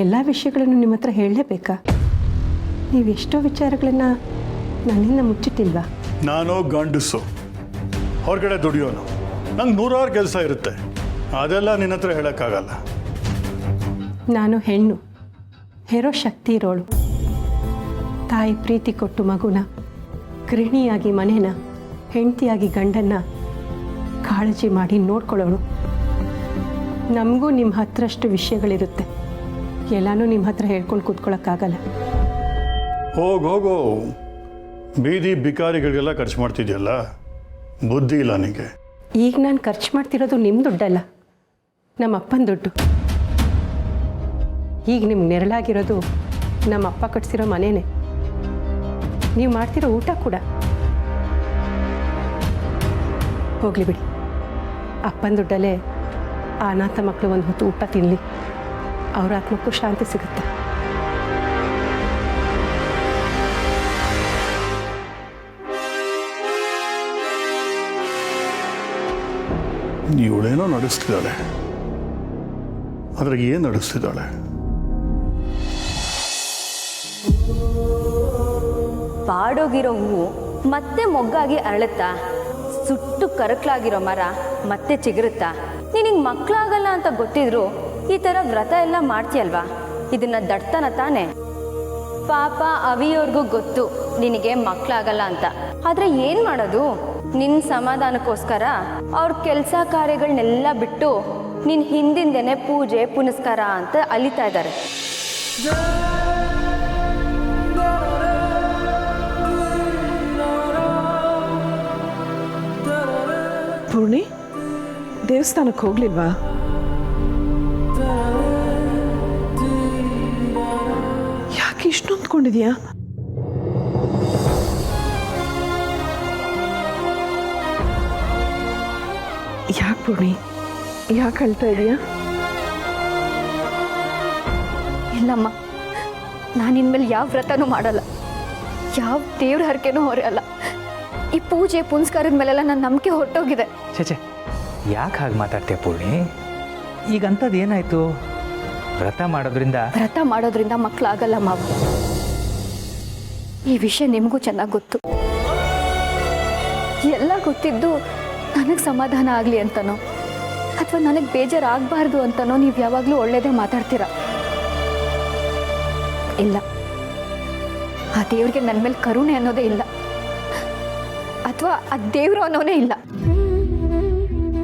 ಎಲ್ಲ ವಿಷಯಗಳನ್ನು ನಿಮ್ಮ ಹತ್ರ ಹೇಳಲೇಬೇಕಾ? ನೀವೆಷ್ಟೋ ವಿಚಾರಗಳನ್ನು ನನ್ನಿಂದ ಮುಚ್ಚಿಟ್ಟಿಲ್ವಾ? ನಾನು ಗಂಡಸು, ಹೊರಗಡೆ ದುಡಿಯೋನು. ನಂಗೆ ನೂರಾರು ಕೆಲಸ ಇರುತ್ತೆ. ಅದೆಲ್ಲ ನಿನ್ನ ಹತ್ರ ಹೇಳೋಕ್ಕಾಗಲ್ಲ. ನಾನು ಹೆಣ್ಣು, ಹೆರೋ ಶಕ್ತಿ ಇರೋಳು. ತಾಯಿ ಪ್ರೀತಿ ಕೊಟ್ಟು ಮಗುನ, ಗೃಹಿಣಿಯಾಗಿ ಮನೇನ, ಹೆಂಡತಿಯಾಗಿ ಗಂಡನ್ನ ಕಾಳಜಿ ಮಾಡಿ ನೋಡ್ಕೊಳ್ಳೋಳು. ನಮಗೂ ನಿಮ್ಮ ಹತ್ರಷ್ಟು ವಿಷಯಗಳಿರುತ್ತೆ. ಎಲ್ಲನೂ ನಿಮ್ಮ ಹತ್ರ ಹೇಳ್ಕೊಂಡು ಕೂತ್ಕೊಳ್ಳೋಕ್ಕಾಗಲ್ಲ. ಹೋಗು, ಬೀದಿ ಬಿಕಾರಿಗಳಿಗೆಲ್ಲ ಖರ್ಚು ಮಾಡ್ತಿದ್ಯಲ್ಲ, ಬುದ್ಧಿ ಇಲ್ಲ ನಿನಗೆ. ಈಗ ನಾನು ಖರ್ಚು ಮಾಡ್ತಿರೋದು ನಿಮ್ಮ ದುಡ್ಡಲ್ಲ, ನಮ್ಮ ಅಪ್ಪನ ದುಡ್ಡು. ಈಗ ನಿಮ್ಗೆ ನೆರಳಾಗಿರೋದು ನಮ್ಮ ಅಪ್ಪ ಕಟ್ಸಿರೋ ಮನೇನೆ. ನೀವು ಮಾಡ್ತಿರೋ ಊಟ ಕೂಡ. ಹೋಗಲಿ ಬಿಡಿ, ಅಪ್ಪನ ದುಡ್ಡಲ್ಲೇ ಆ ಅನಾಥ ಮಕ್ಕಳು ಒಂದು ಹೊತ್ತು ಊಟ ತಿನ್ನಲಿ. ಅವ್ರ ಆತ್ಮಕ್ಕೂ ಶಾಂತಿ ಸಿಗುತ್ತೆ. ಇವಳೇನೋ ನಡೆಸ್ತಿದ್ದಾಳೆ, ಅದ್ರಾಗ ಏನು ನಡೆಸ್ತಿದ್ದಾಳೆ? ಬಾಡೋಗಿರೋ ಹೂವು ಮತ್ತೆ ಮೊಗ್ಗಾಗಿ ಅರಳುತ್ತಾ? ಸುಟ್ಟು ಕರಕಲಾಗಿರೋ ಮರ ಮತ್ತೆ ಚಿಗುರುತ್ತಾ? ನಿನಗೆ ಮಕ್ಕಳಾಗಲ್ಲ ಅಂತ ಗೊತ್ತಿದ್ರು ಈ ಥರ ವ್ರತ ಎಲ್ಲ ಮಾಡ್ತೀಯಲ್ವಾ? ಇದನ್ನ ದಡ್ತನ ತಾನೆ? ಪಾಪ ಅವಿಯವ್ರಿಗೂ ಗೊತ್ತು ನಿನಗೆ ಮಕ್ಕಳಾಗಲ್ಲ ಅಂತ. ಆದರೆ ಏನು ಮಾಡೋದು? ನಿನ್ನ ಸಮಾಧಾನಕ್ಕೋಸ್ಕರ ಅವ್ರ ಕೆಲಸ ಕಾರ್ಯಗಳನ್ನೆಲ್ಲ ಬಿಟ್ಟು ನಿನ್ನ ಹಿಂದಿಂದನೇ ಪೂಜೆ ಪುನಸ್ಕಾರ ಅಂತ ಅಲಿತಾ ಇದ್ದಾರೆ. ಪೂರ್ಣಿ ದೇವಸ್ಥಾನಕ್ಕೆ ಹೋಗ್ಲಿಲ್ವಾ? ಯಾಕೆ ಇಷ್ಟು ಅಂದ್ಕೊಂಡಿದ್ಯಾ? ಯಾಕೆ ಪೂರ್ಣಿ, ಯಾಕೆ ಅಳ್ತಾ ಇದೀಯಾ? ಇಲ್ಲಮ್ಮ, ನಾನು ಇನ್ಮೇಲೆ ಯಾವ ವ್ರತನೂ ಮಾಡಲ್ಲ, ಯಾವ ದೇವ್ರ ಹರಕೆನೂ ಹೊರೆಯಲ್ಲ. ಈ ಪೂಜೆ ಪುನಸ್ಕಾರದ ಮೇಲೆಲ್ಲ ನನ್ನ ನಂಬಿಕೆ ಹೊರಟೋಗಿದೆ. ಚೇಚೆ, ಯಾಕೆ ಹಾಗೆ ಮಾತಾಡ್ತೀಯ ಪೂರ್ಣಿ? ಈಗಂಥದ್ದು ಏನಾಯಿತು? ವ್ರತ ಮಾಡೋದ್ರಿಂದ ಮಕ್ಕಳಾಗಲ್ಲ ಮಾವ. ಈ ವಿಷಯ ನಿಮಗೂ ಚೆನ್ನಾಗಿ ಗೊತ್ತು. ಎಲ್ಲ ಗೊತ್ತಿದ್ದು ನನಗೆ ಸಮಾಧಾನ ಆಗಲಿ ಅಂತನೋ ಅಥವಾ ನನಗೆ ಬೇಜಾರಾಗಬಾರ್ದು ಅಂತನೋ ನೀವು ಯಾವಾಗಲೂ ಒಳ್ಳೇದೇ ಮಾತಾಡ್ತೀರ. ಇಲ್ಲ, ಆ ದೇವ್ರಿಗೆ ನನ್ನ ಮೇಲೆ ಕರುಣೆ ಅನ್ನೋದೇ ಇಲ್ಲ, ಅಥವಾ ಆ ದೇವರು ಅನ್ನೋನೇ ಇಲ್ಲ.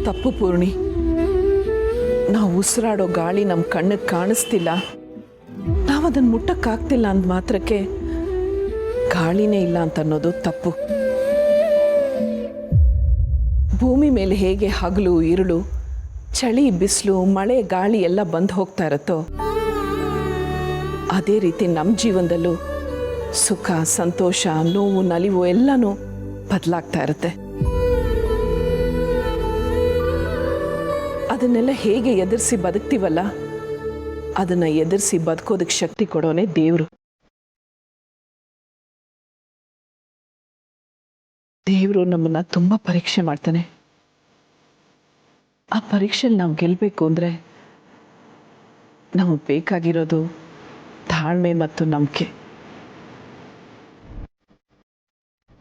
ತಪ್ಪು ಪೂರ್ಣಿ. ನಾವು ಉಸಿರಾಡೋ ಗಾಳಿ ನಮ್ಮ ಕಣ್ಣಿಗೆ ಕಾಣಿಸ್ತಿಲ್ಲ, ನಾವು ಅದನ್ನು ಮುಟ್ಟಕ್ಕಾಗ್ತಿಲ್ಲ ಅಂದ ಮಾತ್ರಕ್ಕೆ ಗಾಳಿನೇ ಇಲ್ಲ ಅಂತ ಅನ್ನೋದು ತಪ್ಪು. ಭೂಮಿ ಮೇಲೆ ಹೇಗೆ ಹಗಲು ಇರುಳು, ಚಳಿ ಬಿಸಿಲು ಮಳೆ ಗಾಳಿ ಎಲ್ಲ ಬಂದು ಹೋಗ್ತಾ ಇರುತ್ತೋ, ಅದೇ ರೀತಿ ನಮ್ಮ ಜೀವನದಲ್ಲೂ ಸುಖ ಸಂತೋಷ ನೋವು ನಲಿವು ಎಲ್ಲನೂ ಬದಲಾಗ್ತಾ ಇರುತ್ತೆ. ಅದನ್ನೆಲ್ಲ ಹೇಗೆ ಎದುರಿಸಿ ಬದುಕ್ತೀವಲ್ಲ, ಅದನ್ನು ಎದುರಿಸಿ ಬದುಕೋದಕ್ಕೆ ಶಕ್ತಿ ಕೊಡೋನೇ ದೇವರು. ದೇವರು ನಮ್ಮನ್ನ ತುಂಬ ಪರೀಕ್ಷೆ ಮಾಡ್ತಾನೆ. ಆ ಪರೀಕ್ಷೆಯಲ್ಲಿ ನಾವು ಗೆಲ್ಲಬೇಕು ಅಂದರೆ ನಮಗೆ ಬೇಕಾಗಿರೋದು ತಾಳ್ಮೆ ಮತ್ತು ನಂಬಿಕೆ.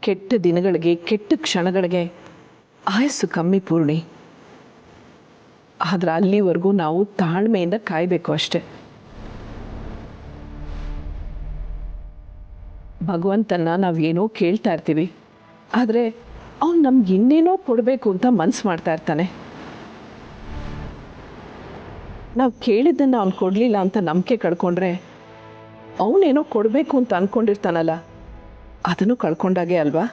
ಕೆಟ್ಟ ದಿನಗಳಿಗೆ ಕೆಟ್ಟ ಕ್ಷಣಗಳಿಗೆ ಆಯಸ್ಸು ಕಮ್ಮಿ ಪೂರ್ಣಿ, ಆದ್ರೆ ಅಲ್ಲಿವರೆಗೂ ನಾವು ತಾಳ್ಮೆಯಿಂದ ಕಾಯಬೇಕು ಅಷ್ಟೆ. ಭಗವಂತನ ನಾವೇನೋ ಕೇಳ್ತಾ ಇರ್ತೀವಿ, ಆದರೆ ಅವನು ನಮ್ಗೆ ಇನ್ನೇನೋ ಕೊಡಬೇಕು ಅಂತ ಮನಸ್ಸು ಮಾಡ್ತಾ ಇರ್ತಾನೆ. ನಾವು ಕೇಳಿದ್ದನ್ನು ಅವ್ನು ಕೊಡಲಿಲ್ಲ ಅಂತ ನಂಬಿಕೆ ಕಳ್ಕೊಂಡ್ರೆ ಅವನೇನೋ ಕೊಡಬೇಕು ಅಂತ ಅಂದ್ಕೊಂಡಿರ್ತಾನಲ್ಲ, ಅದನ್ನು ಕಳ್ಕೊಂಡಾಗೆ ಅಲ್ವಾ?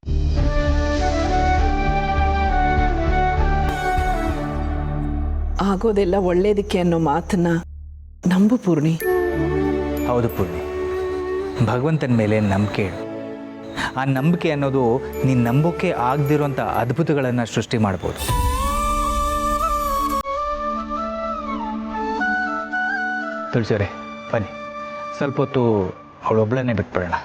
ಆಗೋದೆಲ್ಲ ಒಳ್ಳೇದಕ್ಕೆ ಅನ್ನೋ ಮಾತನ್ನ ನಂಬು ಪೂರ್ಣಿ. ಹೌದು ಪೂರ್ಣಿ, ಭಗವಂತನ ಮೇಲೆ ನಂಬಿಕೆ ಇಡು. ಆ ನಂಬಿಕೆ ಅನ್ನೋದು ನೀನು ನಂಬೋಕೆ ಆಗದಿರೋಂಥ ಅದ್ಭುತಗಳನ್ನು ಸೃಷ್ಟಿ ಮಾಡ್ಬೋದು. ತುಳಸಿಯವರೇ ಬನ್ನಿ, ಸ್ವಲ್ಪ ಹೊತ್ತು ಅವಳೊಬ್ಬಳನ್ನೇ ಬಿಟ್ಬಿಡೋಣ.